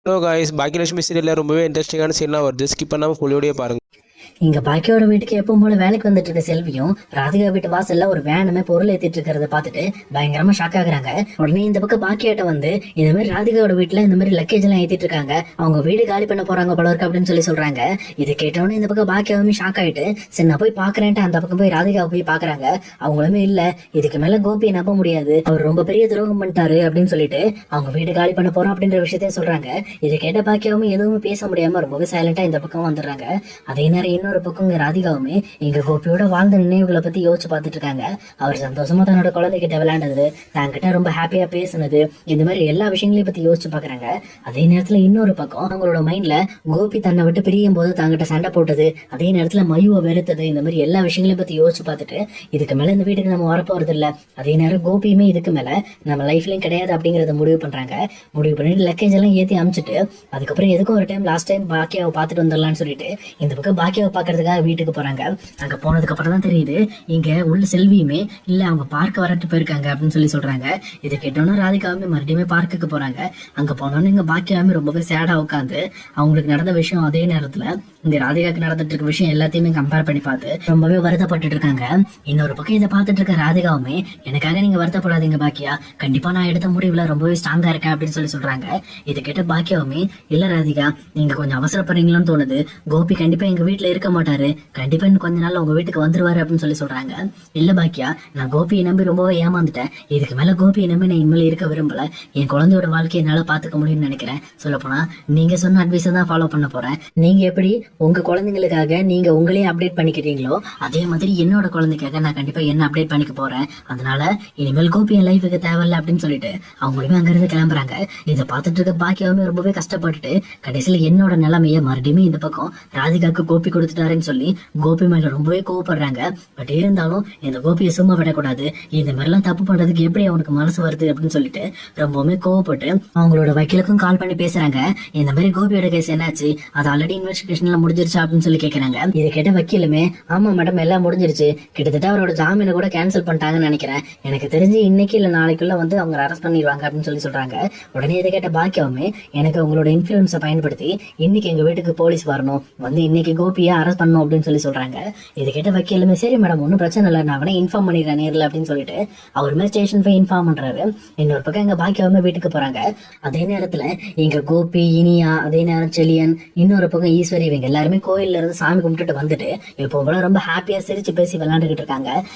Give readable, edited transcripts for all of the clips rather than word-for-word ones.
Hello guys, Baakiyalakshmi சீரியலில் ரொம்பவே இன்ட்ரெஸ்டிங்கான சீன்லாம் வருது. ஸ்கிப் பண்ணாமல் ஃபுல்லோடையே பாருங்கள். இங்க பாக்கியோட வீட்டுக்கு எப்பவும் போல வேலைக்கு வந்துட்டு இருக்க செல்வியும் ராதிகா வீட்டு வாசல்ல ஒரு வேனுமே பொருள் ஏத்திட்டு இருக்கிறத பார்த்துட்டு பயங்கரமா ஷாக் ஆகுறாங்க. உடனே இந்த பக்கம் பாக்கியாட்ட வந்து இந்த மாதிரி ராதிகாவோட வீட்டுல இந்த மாதிரி லக்கேஜ் எல்லாம் ஏத்திட்டு இருக்காங்க, அவங்க வீடு காலி பண்ண போறாங்க போல இருக்கு அப்படின்னு சொல்றாங்க. இதை கேட்டோன்னே இந்த பக்கம் பாக்கியாவுமே ஷாக் ஆயிட்டு சரி நான் போய் பாக்குறேன்ட்டு அந்த பக்கம் போய் ராதிகாவை போய் பாக்குறாங்க. அவங்களுமே இல்ல இதுக்கு மேல கோபியை நம்ப முடியாது, அவர் ரொம்ப பெரிய துரோகம் பண்ணிட்டாரு அப்படின்னு சொல்லிட்டு அவங்க வீடு காலி பண்ண போறோம் அப்படின்ற விஷயத்தையும் சொல்றாங்க. இதை கேட்ட பாக்கியாவும் எதுவுமே பேச முடியாம ரொம்பவே சைலண்டா இந்த பக்கம் வந்துடுறாங்க. அதே நேரம் இன்னொரு பக்கம் ராதிகாவுமே எங்க கோபியோட வாழ்ந்த நினைவுகளை பத்தி யோசிச்சு பார்த்துட்டு இருக்காங்க. அவர் சந்தோஷமா தன்னோட குழந்தைகிட்ட விளையாண்டது, தங்கிட்ட ரொம்ப ஹாப்பியா பேசுனது, இந்த மாதிரி எல்லா விஷயங்களையும் பத்தி யோசிச்சு பாக்குறாங்க. அதே நேரத்துல இன்னொரு பக்கம் அவங்களோட மைண்ட்ல கோபி தன்னை விட்டு பிரியும் போது தங்கிட்ட சண்டை போட்டது, அதே நேரத்துல மயுவை வெறுத்தது, இந்த மாதிரி எல்லா விஷயங்களையும் பத்தி யோசிச்சு பார்த்துட்டு இதுக்கு மேல இந்த வீட்டுக்கு நம்ம வரப்போறது இல்ல, அதே நேரம் கோபியுமே இதுக்கு மேல நம்ம லைஃப்லயும் கிடையாது அப்படிங்கறத முடிவு பண்றாங்க. முடிவு பண்ணிட்டு லக்கேஜ் எல்லாம் ஏத்தி அமிச்சிட்டு அதுக்கப்புறம் எதுக்கும் ஒரு டைம் லாஸ்ட் டைம் பாக்கியாவை பார்த்துட்டு வந்துடலாம்னு சொல்லிட்டு இந்த பக்கம் பாக்கியாவை பாக்குறதுக்காக வீட்டுக்கு போறாங்க. அங்க போனதுக்கு அப்புறம் தான் தெரியுது இங்க உள்ள செல்வியுமே இல்ல அவங்க பார்க்க வரட்டு போயிருக்காங்க அப்படின்னு சொல்றாங்க. இதை கேட்டோன்னா ராதிகாவுமே மறுபடியும் பார்க்குக்கு போறாங்க. அங்க போனோன்னு இங்க பாக்கியாவுமே ரொம்பவே சேடா உட்காந்து அவங்களுக்கு நடந்த விஷயம் அதே நேரத்துல இந்த ராதிகாக்கு நடந்துட்டு இருக்க விஷயம் எல்லாத்தையுமே கம்பேர் பண்ணி பார்த்து ரொம்பவே வருத்தப்பட்டு இருக்காங்க. இன்னொரு பக்கம் இதை பார்த்துட்டு இருக்க ராதிகாவுமே எனக்காக நீங்க வருத்தப்படாதீங்க பாக்கியா, கண்டிப்பா நான் எடுத்த முடிவுல ரொம்பவே ஸ்ட்ராங்கா இருக்கேன் அப்படின்னு சொல்றாங்க. இதை கேட்ட பாக்கியாவுமே இல்ல ராதிகா நீங்க கொஞ்சம் அவசரப்படுறீங்களோன்னு தோணுது, கோபி கண்டிப்பா எங்க வீட்டுல இருக்க மாட்டாரு, கண்டிப்பா இன்னும் கொஞ்ச நாள் உங்க வீட்டுக்கு வந்துருவாரு அப்படின்னு சொல்றாங்க. இல்ல பாக்கியா நான் கோபியை நம்பி ரொம்பவே ஏமாந்துட்டேன், இதுக்கு மேல கோபியை நம்பி நான் இனிமேல் இருக்க விரும்பல, என் குழந்தையோட வாழ்க்கையை என்னால பாத்துக்க முடியும்னு நினைக்கிறேன். சொல்ல போனா நீங்க சொன்ன அட்வைஸை தான் ஃபாலோ பண்ண போறேன். நீங்க எப்படி உங்க குழந்தைங்களுக்காக நீங்க உங்களே அப்டேட் பண்ணிக்கிறீங்களோ அதே மாதிரி என்னோட குழந்தைக்காக நான் கண்டிப்பா என்ன அப்டேட் பண்ணிக்க போறேன், அதனால இனிமேல் கோபி என் லைஃபுக்கு தேவையில்ல அப்படின்னு சொல்லிட்டு அவங்களுமே அங்க இருந்து கிளம்புறாங்க. இதை பார்த்துட்டு இருக்க பாக்கியாவுமே ரொம்பவே கஷ்டப்பட்டுட்டு கடைசியில என்னோட நிலைமையை மறுபடியும் இந்த பக்கம் ராதிகாக்கு கோபி கொடுத்துட்டாருன்னு சொல்லி கோபி மேல ரொம்பவே கோவப்படுறாங்க. பட் இருந்தாலும் இந்த கோபியை சும்மா விடக்கூடாது, இந்த மாதிரிலாம் தப்பு பண்றதுக்கு எப்படி அவனுக்கு மனசு வருது அப்படின்னு சொல்லிட்டு ரொம்பவுமே கோவப்பட்டு அவங்களோட வக்கீலுக்கும் கால் பண்ணி பேசுறாங்க. இந்த மாதிரி கோபியோட கேஸ் என்னாச்சு, அது ஆல்ரெடி இன்வெஸ்டிகேஷன்ல முடிஞ்சிருச்சா அப்படின்னு சொல்லி கேட்கறாங்க. இதை கேட்ட வக்கீலுமே ஆமா மேடம் எல்லாம் முடிஞ்சிருச்சு, கிட்டத்தட்ட அவரோட ஜாமீனை கூட கேன்சல் பண்ணிட்டாங்கன்னு நினைக்கிறேன், எனக்கு தெரிஞ்சு இன்னைக்கு இல்ல நாளைக்குள்ள வந்து அவங்க அரெஸ்ட் பண்ணிடுவாங்க அப்படின்னு சொல்றாங்க. உடனே இதை கேட்ட பாக்கியாவுமே எனக்கு உங்களோட இன்ஃபுளுன்ஸை பயன்படுத்தி இன்னைக்கு எங்க வீட்டுக்கு போலீஸ் வரணும், வந்து இன்னைக்கு கோபியை அரெஸ்ட் பண்ணணும் அப்படின்னு சொல்றாங்க. இதை கேட்ட வக்கீலுமே சரி மேடம் ஒன்னும் பிரச்சனை இல்லை, நான் அவனை இன்ஃபார்ம் பண்ணிடுறேன் நேரில் அப்படின்னு சொல்லிட்டு அவருமே ஸ்டேஷன் போய் இன்ஃபார்ம் பண்றாரு. இன்னொரு பக்கம் எங்க பாக்கியாவுமே வீட்டுக்கு போறாங்க. அதே நேரத்துல இங்க கோபி இனியா அதே நேரம் செலியன் இன்னொரு பக்கம் ஈஸ்வரி இவங்க எல்லாருமே கோயில்ல இருந்து சாமி கும்பிட்டுட்டு வந்துட்டு இப்போ போல ரொம்ப ஹாப்பியா சிரிச்சு பேசி விளையாண்டுகிட்டு இருக்காங்க.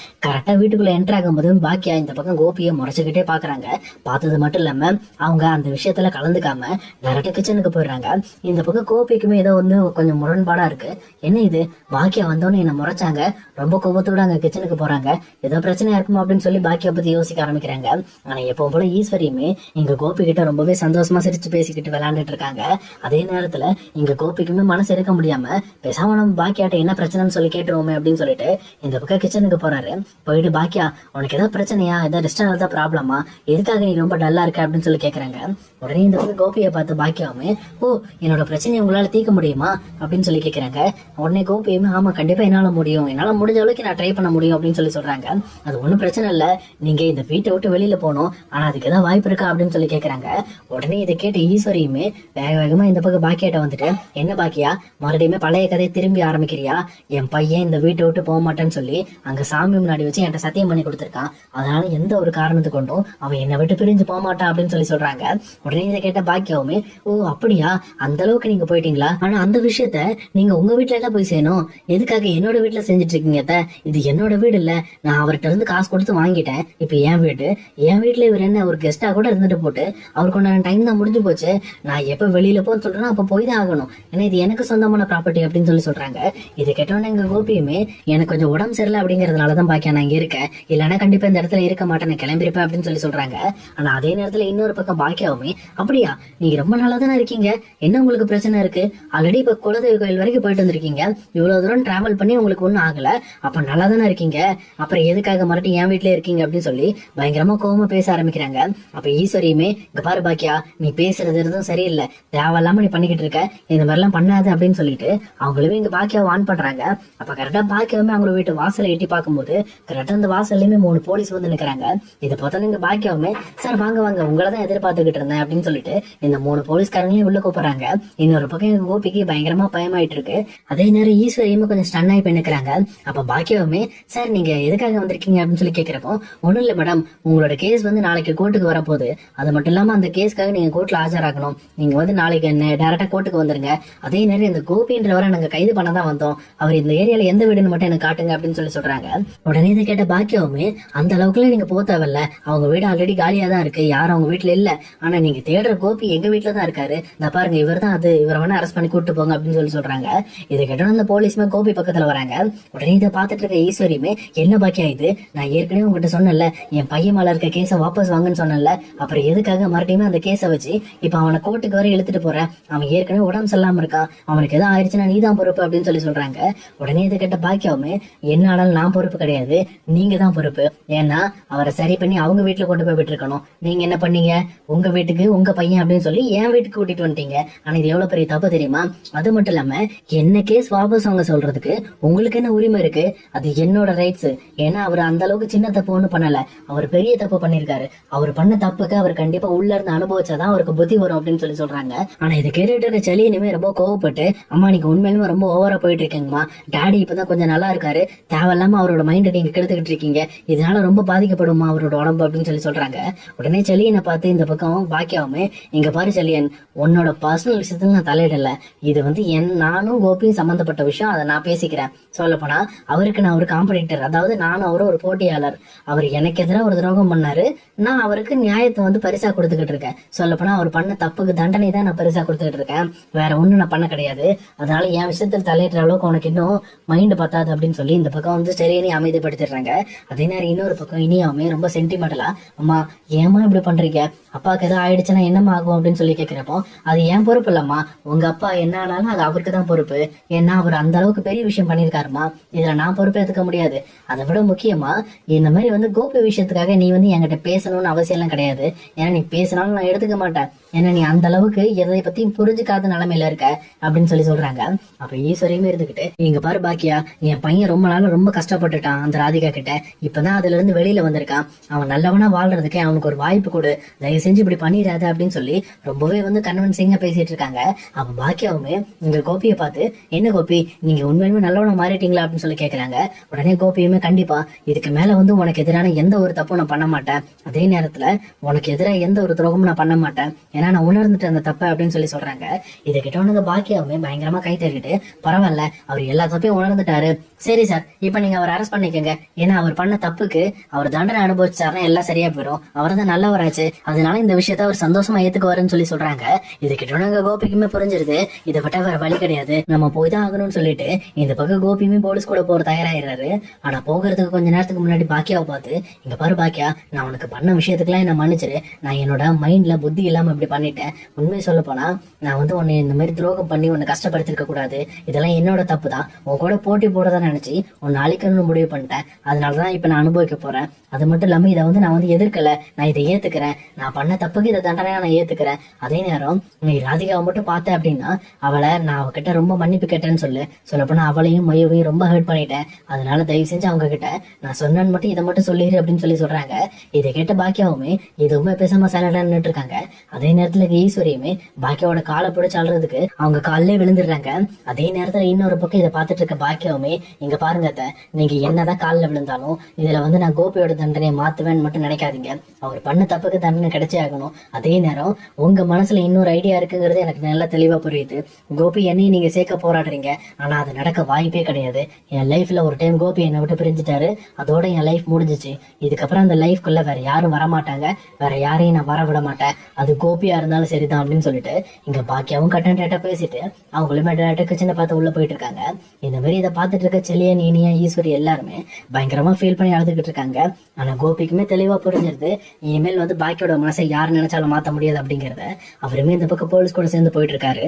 கரெக்டா வீட்டுக்குள்ள என்டர் ஆகும் போது பாக்கியா இந்த பக்கம் கோபியை முறைச்சுக்கிட்டே பாக்குறாங்க. பார்த்தது மட்டும் இல்லாம அவங்க அந்த விஷயத்துல கலந்துக்காம டேரக்டா கிச்சனுக்கு போயிடுறாங்க. இந்த பக்கம் கோபிக்குமே ஏதோ வந்து கொஞ்சம் முரண்பாடா இருக்கு, என்ன இது பாக்கியா வந்தோன்னு என்ன முறைச்சாங்க, ரொம்ப கோபத்தோட அங்க கிச்சனுக்கு போறாங்க, ஏதோ பிரச்சனையா இருக்குமா அப்படின்னு சொல்லி பாக்கியா பத்தி யோசிக்க ஆரம்பிக்கிறாங்க. ஆனா எப்பவும் போல ஈஸ்வரியுமே இங்க கோபி கிட்ட ரொம்பவே சந்தோஷமா சிரிச்சு பேசிக்கிட்டு விளையாண்டுட்டு இருக்காங்க. அதே நேரத்துல இங்க கோபிக்குமே மனசு இருக்க முடியாம பேசாம நம்ம பாக்கியாட்ட என்ன பிரச்சனைன்னு சொல்லி கேட்டுருவோமே அப்படின்னு சொல்லிட்டு இந்த பக்கம் கிச்சனுக்கு போறாரு. போயிட்டு பாக்கியா உனக்கு ஏதாவது பிரச்சனையா, ஏதாவது ரெஸ்டாரண்ட் தான் ப்ராப்ளமா, எதுக்காக நீ ரொம்ப டல்லா இருக்க அப்படின்னு சொல்லி கேக்குறாங்க. உடனே இந்த பக்கம் கோபியை பார்த்து பாக்கியாவுமே ஓ என்னோட பிரச்சனையை உங்களால தீர்க்க முடியுமா அப்படின்னு சொல்லி கேக்குறாங்க. உடனே கோபியுமே ஆமா கண்டிப்பா என்னால முடியும், என்னால முடிஞ்ச அளவுக்கு நான் ட்ரை பண்ண முடியும் அப்படின்னு சொல்றாங்க. அது ஒன்றும் பிரச்சனை இல்லை, நீங்க இந்த வீட்டை விட்டு வெளியில போகணும், ஆனா அதுக்கு ஏதாவது வாய்ப்பு இருக்கா அப்படின்னு சொல்லி கேட்கறாங்க. உடனே இதை கேட்ட ஈஸ்வரியுமே வேக வேகமா இந்த பக்கம் பாக்கியாட்ட வந்துட்டு என்ன பாக்கியா மறுபடியுமே பழைய கதையை திரும்பி ஆரம்பிக்கிறியா, என் பையன் இந்த வீட்டை விட்டு போக மாட்டேன்னு சொல்லி அங்க சாமி முன்னாடி வச்சு என்கிட்ட சத்தியம் பண்ணி கொடுத்துருக்கான், அதனால எந்த ஒரு காரணத்து கொண்டும் அவன் என்னை விட்டு பிரிஞ்சு போக மாட்டான் அப்படின்னு சொல்றாங்க. உடனே இதை கேட்ட பாக்கியாவுமே ஓ அப்படியா அந்த அளவுக்கு நீங்க போயிட்டீங்களா, ஆனா அந்த விஷயத்த நீங்க உங்க வீட்டுல எல்லாம் போய் செய்யணும், எதுக்காக என்னோட வீட்டுல செஞ்சுட்டு இருக்கீங்க, இது என்னோட வீடு இல்ல, நான் அவர்கிட்ட இருந்து காசு கொடுத்து வாங்கிட்டேன், இப்ப என் வீடு, என் வீட்டுல இவர் என்ன ஒரு கெஸ்டா கூட இருந்துட்டு போட்டு அவருக்கு உண்டான டைம் தான் முடிஞ்சு போச்சு, நான் எப்ப வெளியில போன்னு சொல்றேன்னா அப்ப போய் தான் ஆகணும், ஏன்னா இது எனக்கு சொந்தமான ப்ராப்பர்ட்டி அப்படின்னு சொல்றாங்க. இதை கேட்டோன்னே எங்க கோபியுமே எனக்கு கொஞ்சம் உடம்பு சரியில்லை அப்படிங்கறதுனாலதான் பாக்கியா நான் இங்க இருக்கேன், இல்லைன்னா கண்டிப்பா இந்த இடத்துல இருக்க மாட்டேன், நான் கிளம்பிருப்பேன் அப்படின்னு சொல்றாங்க. ஆனா அதே நேரத்துல இன்னொரு பக்கம் பாக்கியாவுமே அப்படியா நீங்க ரொம்ப நல்லா தானே இருக்கீங்க, என்ன உங்களுக்கு பிரச்சனை இருக்கு, ஆல்ரெடி இப்ப குலதெய்வ கோயில் வரைக்கும் போயிட்டு வந்திருக்கீங்க, இருக்கீங்க, இவ்வளவு தூரம் டிராவல் பண்ணி உங்களுக்கு ஒன்றும் ஆகல, அப்ப நல்லா தானே இருக்கீங்க, அப்புறம் எதுக்காக மறுபடியும் என் வீட்லயே இருக்கீங்க அப்படின்னு சொல்லி பயங்கரமா கோவமா பேச ஆரம்பிக்கிறாங்க. அப்ப ஈஸ்வரியுமே, இங்க பாரு பாக்கியா, நீ பேசுறது எதுவும் சரியில்லை, தேவையில்லாம நீ பண்ணிக்கிட்டு இருக்க, இந்த மாதிரிலாம் பண்ணாது அப்படின்னு சொல்லிட்டு அவங்களுமே இங்க பாக்கியாவை ஆன் பண்றாங்க. அப்ப கரெக்டா பாக்கியாவுமே அவங்க வீட்டு வாசலை எட்டி பார்க்கும்போது கரெக்டா அந்த வாசல்லையுமே 3 போலீஸ் வந்து நிக்கிறாங்க. இதை பார்த்தா இங்க பாக்கியாவுமே, சார் வாங்க வாங்க, உங்களை தான் எதிர்பார்த்துக்கிட்டு இருந்தேன் அப்படின்னு சொல்லிட்டு இந்த 3 போலீஸ்காரங்களையும் உள்ள கூப்பிடுறாங்க. இன்னொரு பக்கம் எங்க கோபிக்கு பயங்கரமா பயமாயிட்டு இருக்கு. அதே நேரம் ஈஸ்வரியுமே கொஞ்சம் ஸ்டன் ஆகி போய் நிக்கிறாங்க. அப்ப பாக்கியாவுமே, சார் நீங்க எதுக்காக வந்திருக்கீங்க அப்படின்னு சொல்லி கேட்கிறப்போ, ஒண்ணும் இல்ல மேடம், உங்களோட கேஸ் வந்து நாளைக்கு கோர்ட்டுக்கு வரப்போகுது, அது மட்டும் இல்லாம அந்த கேஸ்க்காக நீங்க கோர்ட்ல ஆஜராகணும், நீங்க வந்து நாளைக்கு டைரக்டா கோர்ட்டுக்கு வந்துருங்க. அதே நேரம் இந்த கோபின்றவரை நாங்க கைது பண்ணதான் வந்தோம், அவர் இந்த ஏரியால எந்த வீடுன்னு மட்டும் எனக்கு காட்டுங்க அப்படின்னு சொல்லி சொல்றாங்க. உடனே இதை கேட்ட பாக்கியாவுமே, அந்த அளவுக்குலாம் நீங்க போக தேவையில்ல, அவங்க வீடு ஆல்ரெடி காலியா தான் இருக்கு, யாரும் அவங்க வீட்டுல இல்ல, ஆனா நீங்க தேடுற கோபி எங்க வீட்டுல தான் இருக்காரு, நான் பாருங்க இவர் தான், அது இவரை வேணா அரெஸ்ட் பண்ணி கூட்டு போங்க அப்படின்னு சொல்லி சொல்றாங்க. இதை கேட்டோம் அந்த போலீஸ்மே கோபி பக்கத்துல வராங்க. உடனே இதை பார்த்துட்டு இருக்க ஈஸ்வரியுமே, என்ன பாக்கியா இது, நான் ஏற்கனவே உங்ககிட்ட சொன்னல என் பையன் மேல இருக்க கேஸை வாபஸ் வாங்கன்னு சொன்னல, அப்புறம் எதுக்காக மறுபடியும் அந்த கேஸை வச்சு இப்ப அவனை கோர்ட்டுக்கு வர இழுத்துட்டு போறேன், அவன் ஏற்கனவே உடம்பு சரியில்லாம இருக்கான், அவனுக்கு எதாவது ஆயிடுச்சுன்னா நீ தான் பொறுப்பு அப்படின்னு சொல்லி சொல்றாங்க. உடனே இதை கேட்ட பாக்கியாவுமே, என்ன ஆனாலும் நான் பொறுப்பு கிடையாது, நீங்க தான் பொறுப்பு, ஏன்னா அவரை சரி பண்ணி அவங்க வீட்டுல கொண்டு போய் விட்டுருக்கணும், நீங்க என்ன பண்ணீங்க, உங்க வீட்டுக்கு உங்க பையன் அப்படின்னு சொல்லி என் வீட்டுக்கு கூட்டிட்டு வந்துட்டீங்க, ஆனா இது எவ்வளவு பெரிய தப்பு தெரியுமா, அது மட்டும் இல்லாம என்ன கேஸ் வாபஸ் வாங்க சொல்றதுக்கு உங்களுக்கு என்ன உரிமை இருக்கு, அது என்னோட ரைட்ஸ், ஏன்னா அவர் அந்த அளவுக்கு சின்ன தப்பு ஒண்ணும் பண்ணல, அவர் பெரிய தப்பு பண்ணிருக்காரு, அவர் பண்ண தப்புக்கு அவர் கண்டிப்பா உள்ள இருந்து அனுபவிச்சாதான் அவருக்கு புத்தி வரும் அப்படின்னு சொல்லி சொல்றாங்க. ஆனா இதை கேட்டுட்டு இருக்க செலி இனிமே ரொம்ப கோவப்பட்டு, அம்மா நீங்க உண்மையிலுமே ரொம்ப ஓவரா போயிட்டு இருக்கீங்கம்மா, டாடி இப்பதான் கொஞ்சம் நல்லா இருக்காரு, தேவையில்லாம அவரோட மைண்டை நீங்க கெடுத்துக்கிட்டு இருக்கீங்க, இதனால ரொம்ப பாதிக்கப்படுமா அவரோட உடம்பு அப்படின்னு சொல்லி சொல்றாங்க. உடனே செலியனை பார்த்து இந்த பக்கம் பாக்கியாவுமே, இங்க பாரு செலியன், உன்னோட பர்சனல் விஷயத்துல நான் தலையிடல, இது வந்து நானும் கோபியும் சம்பந்தப்பட்ட விஷயம், அதை நான் பேசிக்கிறேன், சொல்ல போனா அவருக்கு நான் ஒரு காம்படிட்டர், அதாவது நானும் அவரும் ஒரு போட்டியாளர், அவர் எனக்கு எதிராக ஒரு துரோகம் பண்ணாரு, நான் அவருக்கு நியாயத்தை வந்து பரிசா கொடுத்துக்கிட்டு இருக்கேன், சொல்ல போனா அவர் பண்ண தப்புக்கு தண்டனை தான் நான் பரிசா கொடுத்துக்கிட்டு இருக்கேன், வேற ஒண்ணும் நான் பண்ண கிடையாது, அதனால என் விஷயத்தில் தலையிடுற அளவுக்கு உனக்கு இன்னும் மைண்ட் பத்தாது அப்படின்னு சொல்லி இந்த பக்கம் வந்து சரியினி அமைதிப்படுத்திடுறாங்க. அதே நேரம் இன்னொரு பக்கம் இனியாவுமே ரொம்ப சென்டிமெண்டலா, அம்மா ஏமா இப்படி பண்றீங்க, அப்பாவுக்கு எதாவது ஆயிடுச்சுன்னா என்னமா ஆகும் அப்படின்னு சொல்லி கேட்கிறப்போ, அது என் பொறுப்பு இல்லம்மா, உங்க அப்பா என்ன ஆனாலும் அது அவருக்கு தான் பொறுப்பு, ஏன்னா அவர் அந்த அளவுக்கு பெரிய விஷயம் பண்ணிருக்காருமா, இதுல நான் பொறுப்பு எடுத்துக்க முடியாது, அதை விட முக்கியமா இந்த மாதிரி வந்து கோபி விஷயத்துக்காக நீ வந்து என்கிட்ட பேசணும்னு அவசியம் எல்லாம் கிடையாது, ஏன்னா நீ பேசினாலும் நான் எடுத்துக்க மாட்டேன், ஏன்னா நீ அந்த அளவுக்கு எதை பத்தியும் புரிஞ்சுக்காத நிலைமையில இருக்க அப்படின்னு சொல்லி சொல்றாங்க. அப்ப ஈஸ்வரியுமே இருந்துகிட்டு, இங்க பாரு பாக்கியா, என் பையன் ரொம்ப நாள் ரொம்ப கஷ்டப்பட்டுட்டான் அந்த ராதிகா கிட்ட, இப்பதான் அதுல இருந்து வெளியில வந்திருக்கான், அவன் நல்லவனா வாழ்றதுக்கு அவனுக்கு ஒரு வாய்ப்பு கொடு, தயவு செஞ்சு இப்படி பண்ணிடாத அப்படின்னு சொல்லி ரொம்பவே வந்து கன்வின்சிங்கா பேசிட்டு இருக்காங்க. அப்ப பாக்கியாவுமே இந்த கோபியை பார்த்து, என்ன கோபி நீங்க உண்மையுமே நல்லவனா மாறிட்டீங்களா அப்படின்னு சொல்லி கேட்கறாங்க. உடனே கோபியுமே, கண்டிப்பா இதுக்கு மேல வந்து உனக்கு எதிரான எந்த ஒரு தப்பும் நான் பண்ண மாட்டேன், அதே நேரத்துல உனக்கு எதிராக எந்த ஒரு துரோகமும் நான் பண்ண மாட்டேன், ஏன்னா நான் உணர்ந்துட்டு அந்த தப்பை அப்படின்னு சொல்லி சொல்றாங்க. இதை கிட்டவனுங்க பாக்கியாவுமே பயங்கரமா கை தட்டிட்டு, பரவாயில்ல அவர் எல்லா தப்பையும் உணர்ந்துட்டாரு, சரி சார் இப்ப நீங்க அவர் அரெஸ்ட் பண்ணிக்கங்க, ஏன்னா அவர் பண்ண தப்புக்கு அவர் தண்டனை அனுபவிச்சாருன்னா எல்லாம் சரியா போயிடும், அவர் தான் நல்லவராச்சு, அதனால இந்த விஷயத்த அவர் சந்தோஷமா ஏத்துக்குவாருன்னு சொல்லி சொல்றாங்க. இது கிட்டவனுங்க கோபிக்குமே புரிஞ்சிருது, இதை விட்டா வேற வழி கிடையாது, நம்ம போய் தான் ஆகணும்னு சொல்லிட்டு இந்த பக்கம் கோபியுமே போலீஸ் கூட போற தயாராகிறாரு. ஆனா போகிறதுக்கு கொஞ்ச நேரத்துக்கு முன்னாடி பாக்கியாவை பார்த்து, இங்க பாரு பாக்கியா, நான் உனக்கு பண்ண விஷயத்துக்குலாம் என்ன மன்னிச்சிரு, நான் என்னோட மைண்ட்ல புத்தி இல்லாம இப்படி பண்ணிட்டேன், உண்மையை சொல்ல போனா நான் வந்து உன்னை இந்த மாதிரி துரோகம் பண்ணி உன்னை கஷ்டப்படுத்திருக்க கூடாது, இதெல்லாம் என்னோட தப்பு தான், உன் கூட போட்டி போடுறதா நினைச்சு உன்னை அழிக்கணும்னு முடிவு பண்ணிட்டேன், அதனாலதான் இப்ப நான் அனுபவிக்க போறேன், அது மட்டும் இல்லாம இதை வந்து நான் வந்து எதிர்க்கல, நான் இதை ஏத்துக்கிறேன், நான் பண்ண தப்புக்கு இதை தண்டனையா நான் ஏத்துக்கிறேன், அதே நேரம் நீ ராதிகாவை மட்டும் பார்த்த அப்படின்னா அவளை நான் அவகிட்ட ரொம்ப மன்னிப்பு கேட்டேன்னு சொல்ல போனா அவளையும் மையவையும் ரொம்ப ஹர்ட் பண்ணிட்டேன், அதனால தயவு செஞ்சு அவங்க கிட்ட நான் சொன்னேன்னு மட்டும் இதை மட்டும் சொல்லிடு அப்படின்னு சொல்லி சொல்றாங்க. இதை கேட்ட பாக்கியாவுமே எதுவுமே பேசாம சைலண்டா நின்னுட்டு இருக்காங்க. அதே நேரத்துல ஈஸ்வரியுமே பாக்கியாவோட காலை பிடிச்சு அழுறதுக்கு அவங்க காலிலே விழுந்துடுறாங்க. அதே நேரத்துல இன்னொரு பக்கம் இதை பார்த்துட்டு இருக்க பாக்கியாவுமே, இங்க பாருங்க அத்தை, நீங்க என்னதான் காலில் விழுந்தாலும் இதுல வந்து நான் கோபியோட தண்டனையை மாத்துவேன்னு மட்டும் நினைக்காதீங்க, அவர் பண்ண தப்புக்கு தண்டனை கிடைச்சே ஆகணும், அதே நேரம் உங்க மனசுல இன்னொரு ஐடியா இருக்குங்கிறது எனக்கு நல்லா தெளிவா புரியுது, கோபி என்னையும் நீங்க சேர்க்க போராடுறீங்க, ஆனா அது நடக்க வாய்ப்பே கிடையாது, என் லைஃப்ல ஒரு டைம் கோபி என்னை விட்டு பிரிஞ்சுட்டாரு, அதோட என் லைஃப் முடிஞ்சிச்சு, இதுக்கப்புறம் அந்த லைஃப்குள்ள வேற யாரும் வரமாட்டாங்க, வேற யாரையும் நான் வர விட மாட்டேன், அது கோபியா இருந்தாலும் சரிதான் அப்படின்னு சொல்லிட்டு இங்க பாக்கியாவும் கட்டன் டேட்டா பேசிட்டு அவங்களுமே டேட்டா கிச்சனை பார்த்து உள்ள போயிட்டு இருக்காங்க. இந்த மாதிரி இதை பார்த்துட்டு இருக்க செலியன் இனியா ஈஸ்வரி எல்லாருமே பயங்கரமா ஃபீல் பண்ணி அழுதுகிட்டு இருக்காங்க. ஆனா கோபிக்குமே தெளிவா புரிஞ்சிருது, இனிமேல் வந்து பாக்கியோட மனசை யார் நினைச்சாலும் மாத்த முடியாது அப்படிங்கறத. அவருமே இந்த பக்கம் போலீஸ் கூட சேர்ந்து போயிட்டு இருக்காரு.